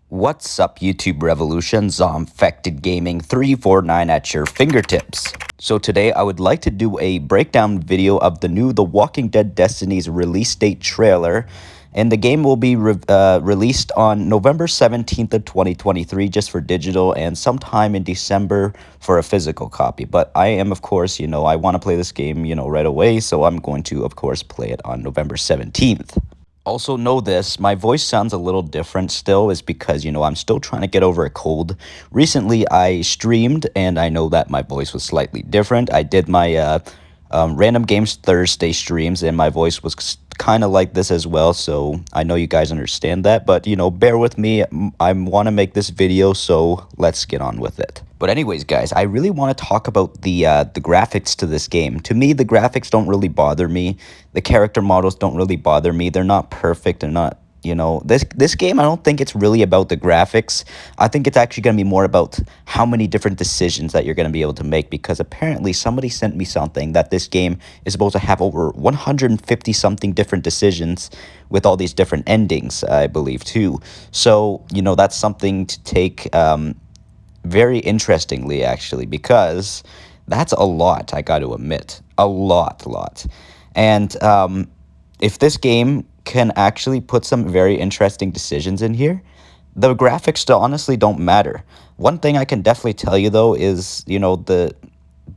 What's up, YouTube Revolution? ZombfectedGaming 349 at your fingertips. So today I would like to do a breakdown video of the new The Walking Dead Destinies release date trailer. And the game will be released on November 17th of 2023 just for digital, and sometime in December for a physical copy. But I am, of course, I want to play this game, right away. So I'm going to, of course, play it on November 17th. Also know this, my voice sounds a little different still is because, I'm still trying to get over a cold. Recently, I streamed, and I know that my voice was slightly different. I did my Random Games Thursday streams, and my voice was kind of like this as well, so I know you guys understand that. But, bear with me. I want to make this video, so let's get on with it. But anyways, guys, I really want to talk about the graphics to this game. To me, the graphics don't really bother me. The character models don't really bother me. They're not perfect. They're not, this game, I don't think it's really about the graphics. I think it's actually going to be more about how many different decisions that you're going to be able to make, because apparently somebody sent me something that this game is supposed to have over 150 something different decisions with all these different endings, I believe, too. So, that's something to take very interestingly, actually, because that's a lot, I got to admit. A lot. And if this game can actually put some very interesting decisions in here, the graphics still honestly don't matter. One thing I can definitely tell you, though, is,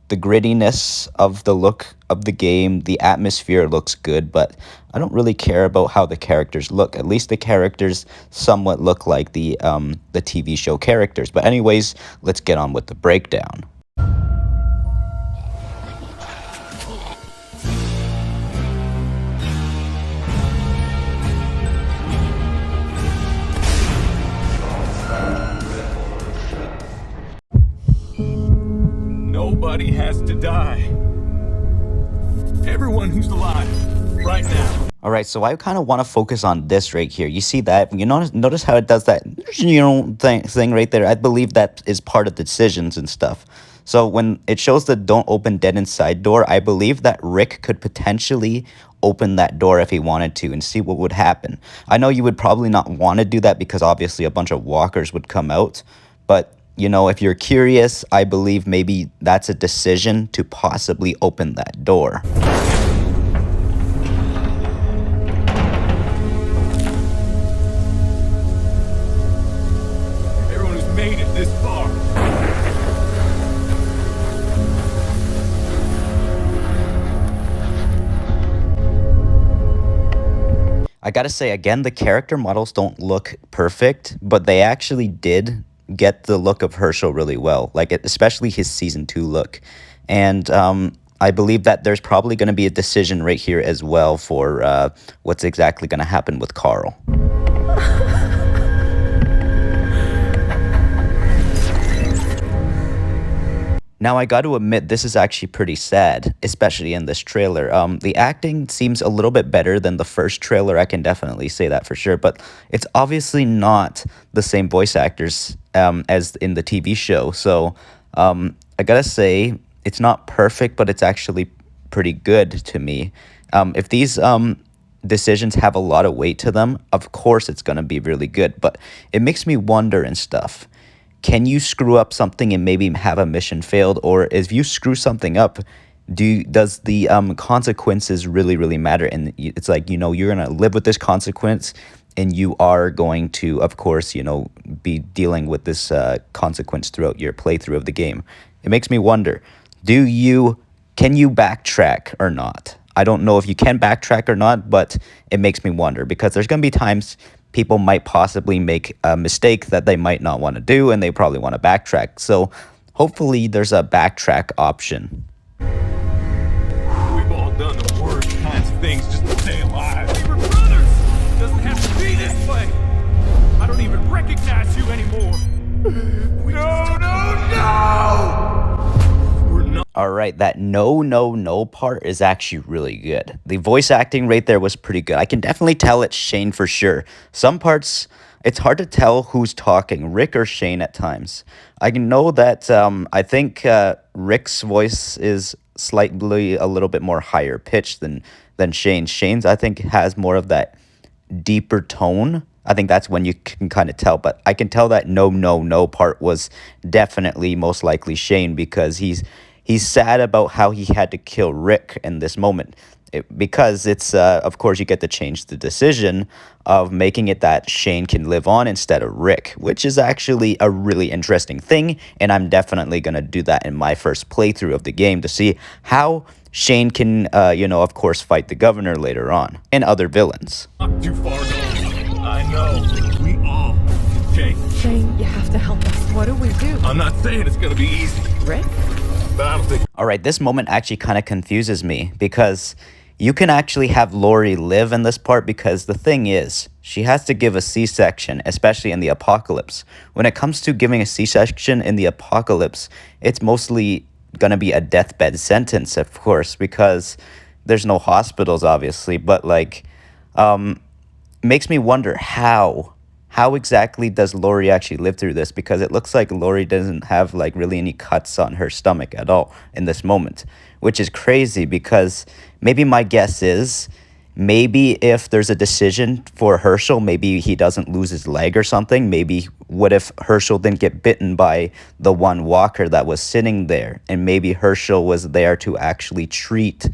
the grittiness of the look of the game, the atmosphere looks good, but I don't really care about how the characters look. At least the characters somewhat look like the TV show characters. But anyways, let's get on with the breakdown. Nobody has to die. Everyone who's alive right now. All right, so I kind of want to focus on this right here. You see that? You notice how it does that thing right there? I believe that is part of the decisions and stuff. So when it shows the don't open dead inside door, I believe that Rick could potentially open that door if he wanted to and see what would happen. I know you would probably not want to do that because obviously a bunch of walkers would come out, but if you're curious, I believe maybe that's a decision to possibly open that door. Everyone who's made it this far. I gotta say, again, the character models don't look perfect, but they actually did get the look of Herschel really well, especially his season 2 look. And I believe that there's probably going to be a decision right here as well for what's exactly going to happen with Carl. Now, I got to admit, this is actually pretty sad, especially in this trailer. The acting seems a little bit better than the first trailer. I can definitely say that for sure. But it's obviously not the same voice actors as in the TV show. So I got to say, it's not perfect, but it's actually pretty good to me. If these decisions have a lot of weight to them, of course it's going to be really good. But it makes me wonder and stuff. Can you screw up something and maybe have a mission failed? Or if you screw something up, does the consequences really matter? And it's like, you're going to live with this consequence, and you are going to, of course, be dealing with this consequence throughout your playthrough of the game. It makes me wonder, can you backtrack or not? I don't know if you can backtrack or not, but it makes me wonder, because there's going to be times people might possibly make a mistake that they might not want to do, and they probably want to backtrack. So hopefully there's a backtrack option. We've all done the worst kinds of things just to stay alive. We were brothers. It doesn't have to be this way. I don't even recognize you anymore. No! We're not. All right, that no part is actually really good. The voice acting right there was pretty good. I can definitely tell it's Shane for sure. Some parts, it's hard to tell who's talking, Rick or Shane at times. I know that I think Rick's voice is slightly a little bit more higher pitched than Shane's. Shane's, I think, has more of that deeper tone. I think that's when you can kind of tell. But I can tell that no, no, no part was definitely most likely Shane, because he's sad about how he had to kill Rick in this moment. Because it's, of course, you get to change the decision of making it that Shane can live on instead of Rick, which is actually a really interesting thing. And I'm definitely going to do that in my first playthrough of the game to see how Shane can, of course, fight the governor later on and other villains. Not too far gone. I know. We all can change. Shane, you have to help us. What do we do? I'm not saying it's gonna be easy, Rick? but I don't think. All right, this moment actually kind of confuses me, because you can actually have Lori live in this part, because the thing is, she has to give a C-section, especially in the apocalypse. When it comes to giving a C-section in the apocalypse, it's mostly going to be a deathbed sentence, of course, because there's no hospitals, obviously. But, like, makes me wonder how exactly does Lori actually live through this? Because it looks like Lori doesn't have like really any cuts on her stomach at all in this moment, which is crazy, because maybe my guess is maybe if there's a decision for Herschel, maybe he doesn't lose his leg or something. Maybe what if Herschel didn't get bitten by the one walker that was sitting there, and maybe Herschel was there to actually treat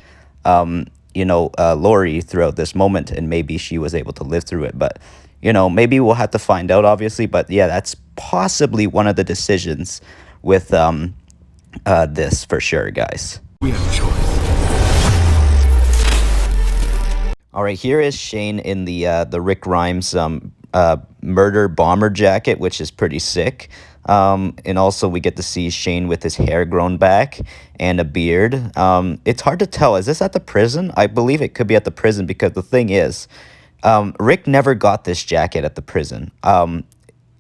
Lori throughout this moment, and maybe she was able to live through it. But maybe we'll have to find out, obviously. But yeah, that's possibly one of the decisions with this for sure, guys. We have a choice. All right, here is Shane in the Rick Grimes murder bomber jacket, which is pretty sick. And also we get to see Shane with his hair grown back and a beard. It's hard to tell. Is this at the prison? I believe it could be at the prison, because the thing is, Rick never got this jacket at the prison.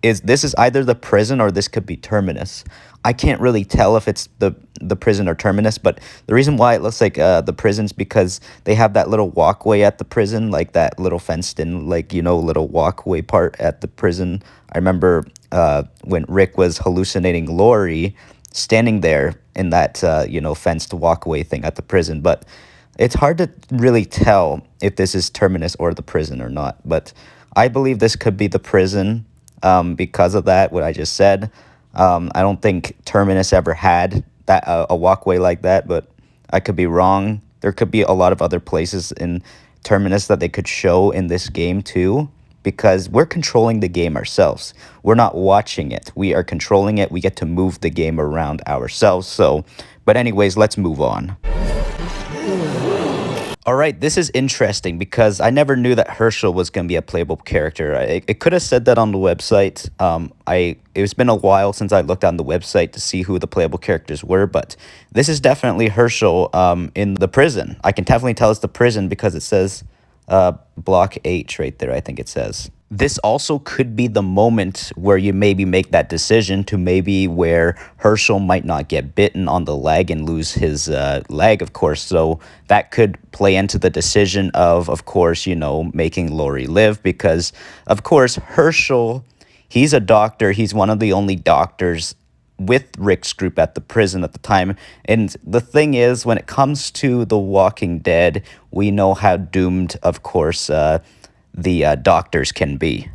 This is either the prison or this could be Terminus. I can't really tell if it's the prison or Terminus, but the reason why it looks like the prison's because they have that little walkway at the prison, like that little fenced in, like, little walkway part at the prison. I remember when Rick was hallucinating Lori standing there in that, fenced walkway thing at the prison. But it's hard to really tell if this is Terminus or the prison or not. But I believe this could be the prison because of that, what I just said. I don't think Terminus ever had that a walkway like that, but I could be wrong. There could be a lot of other places in Terminus that they could show in this game too, because we're controlling the game ourselves. We're not watching it. We are controlling it. We get to move the game around ourselves. So, but anyways, let's move on. All right, this is interesting, because I never knew that Herschel was going to be a playable character. It could have said that on the website. It's been a while since I looked on the website to see who the playable characters were, but this is definitely Herschel in the prison. I can definitely tell it's the prison because it says Block H right there, I think it says. This also could be the moment where you maybe make that decision to maybe where Herschel might not get bitten on the leg and lose his leg, of course. So that could play into the decision of course, making Lori live, because, of course, Herschel, he's a doctor. He's one of the only doctors with Rick's group at the prison at the time. And the thing is, when it comes to The Walking Dead, we know how doomed, of course, the doctors can be.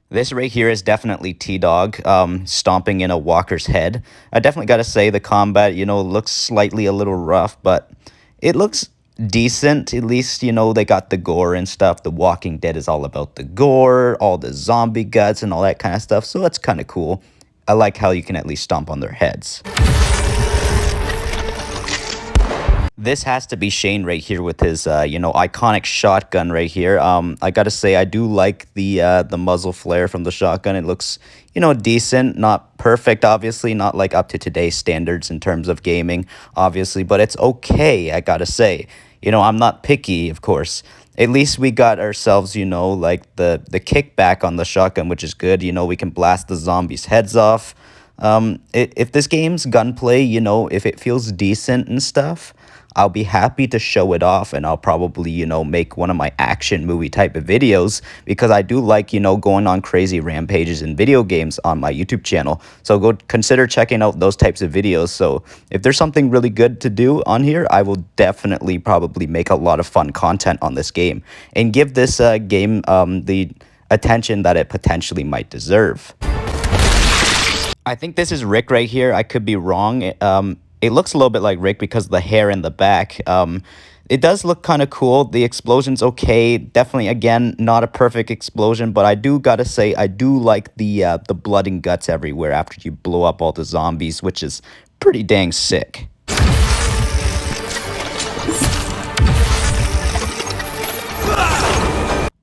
This right here is definitely T-Dog stomping in a walker's head. I definitely got to say the combat, looks slightly a little rough, but it looks decent. At least, they got the gore and stuff. The Walking Dead is all about the gore, all the zombie guts and all that kind of stuff. So that's kind of cool. I like how you can at least stomp on their heads. This has to be Shane right here with his, iconic shotgun right here. I gotta say, I do like the muzzle flare from the shotgun. It looks, decent, not perfect, obviously, not like up to today's standards in terms of gaming, obviously, but it's okay, I gotta say. I'm not picky, of course. At least we got ourselves, like the kickback on the shotgun, which is good. We can blast the zombies' heads off. If this game's gunplay, if it feels decent and stuff, I'll be happy to show it off, and I'll probably, make one of my action movie type of videos, because I do like, going on crazy rampages in video games on my YouTube channel. So go consider checking out those types of videos. So if there's something really good to do on here, I will definitely probably make a lot of fun content on this game and give this game the attention that it potentially might deserve. I think this is Rick right here. I could be wrong. It looks a little bit like Rick because of the hair in the back. It does look kind of cool. The explosion's okay. Definitely, again, not a perfect explosion, but I do gotta say, I do like the blood and guts everywhere after you blow up all the zombies, which is pretty dang sick.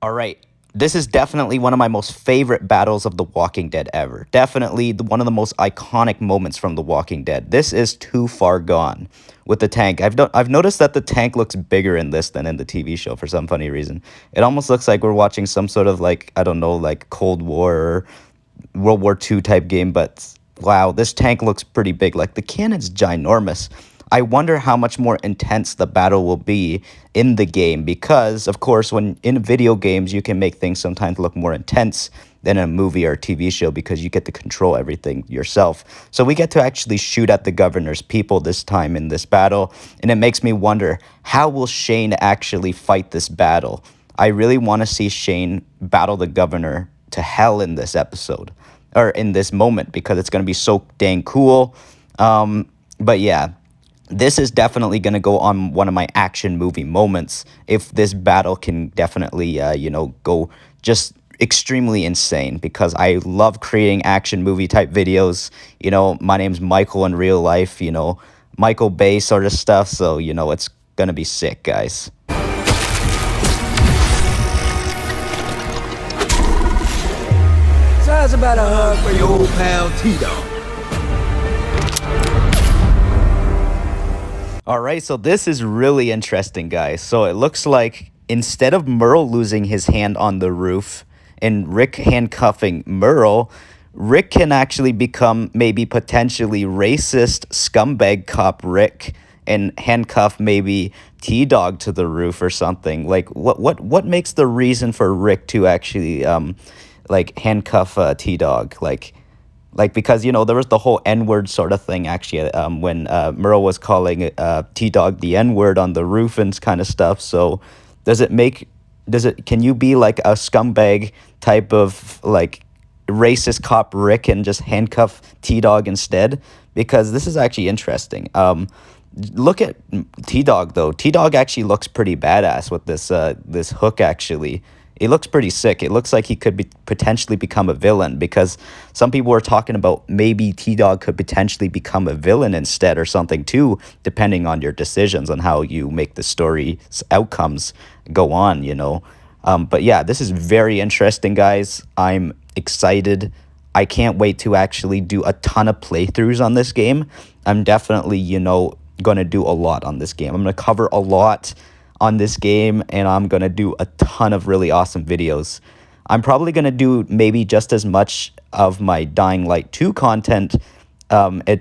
All right. This is definitely one of my most favorite battles of The Walking Dead ever. Definitely one of the most iconic moments from The Walking Dead. This is Too Far Gone with the tank. I've noticed that the tank looks bigger in this than in the TV show for some funny reason. It almost looks like we're watching some sort of I don't know, like Cold War or World War II type game, but wow, this tank looks pretty big. Like the cannon's ginormous. I wonder how much more intense the battle will be in the game because, of course, when in video games, you can make things sometimes look more intense than a movie or a TV show because you get to control everything yourself. So we get to actually shoot at the governor's people this time in this battle, and it makes me wonder, how will Shane actually fight this battle? I really want to see Shane battle the governor to hell in this episode, or in this moment, because it's going to be so dang cool. But yeah. This is definitely going to go on one of my action movie moments if this battle can definitely, go just extremely insane, because I love creating action movie type videos. My name's Michael in real life, Michael Bay sort of stuff. So, it's going to be sick, guys. So how's about a hug for your old pal T-Dog? All right, so this is really interesting, guys. So it looks like instead of Merle losing his hand on the roof and Rick handcuffing Merle, Rick can actually become maybe potentially racist scumbag cop Rick and handcuff maybe T-Dog to the roof or something. Like what makes the reason for Rick to actually handcuff T-Dog? Because, there was the whole N-word sort of thing, actually, when Merle was calling T-Dog the N-word on the roof and kind of stuff. So can you be like a scumbag type of racist cop Rick and just handcuff T-Dog instead? Because this is actually interesting. Look at T-Dog, though. T-Dog actually looks pretty badass with this hook, actually. It looks pretty sick. It looks like he could potentially become a villain, because some people were talking about maybe T-Dog could potentially become a villain instead or something too, depending on your decisions on how you make the story's outcomes go on, But yeah, this is very interesting, guys. I'm excited. I can't wait to actually do a ton of playthroughs on this game. I'm definitely, going to do a lot on this game. I'm going to cover a lot on this game, and I'm going to do a ton of really awesome videos. I'm probably going to do maybe just as much of my Dying Light 2 content,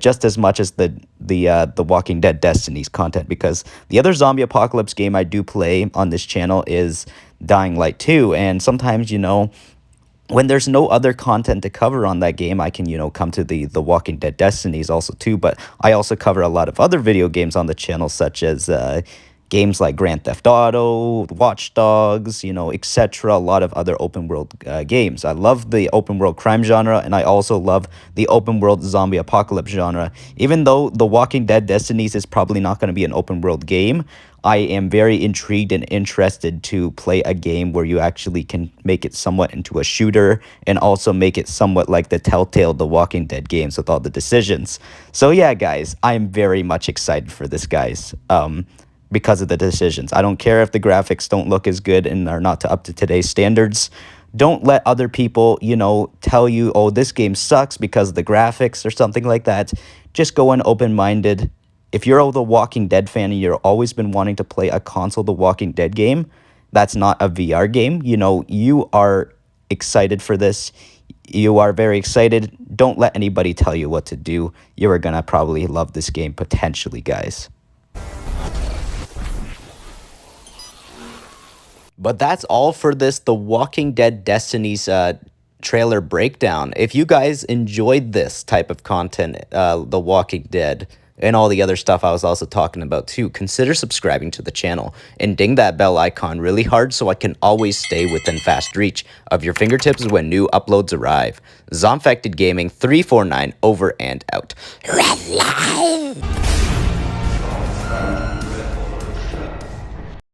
just as much as the Walking Dead Destinies content, because the other zombie apocalypse game I do play on this channel is Dying Light 2, and sometimes, when there's no other content to cover on that game, I can, come to the Walking Dead Destinies also too, but I also cover a lot of other video games on the channel, such as games like Grand Theft Auto, Watch Dogs, etc. A lot of other open world games. I love the open world crime genre, and I also love the open world zombie apocalypse genre. Even though The Walking Dead Destinies is probably not going to be an open world game, I am very intrigued and interested to play a game where you actually can make it somewhat into a shooter and also make it somewhat like the Telltale The Walking Dead games with all the decisions. So yeah, guys, I'm very much excited for this, guys. Because of the decisions. I don't care if the graphics don't look as good and are not up to today's standards. Don't let other people, tell you, oh, this game sucks because of the graphics or something like that. Just go in open-minded. If you're a The Walking Dead fan and you've always been wanting to play a console The Walking Dead game, that's not a VR game. You are excited for this. You are very excited. Don't let anybody tell you what to do. You are going to probably love this game potentially, guys. But that's all for this The Walking Dead Destinies trailer breakdown. If you guys enjoyed this type of content, The Walking Dead, and all the other stuff I was also talking about too, consider subscribing to the channel and ding that bell icon really hard so I can always stay within fast reach of your fingertips when new uploads arrive. ZombfectedGaming 349 over and out. Red line!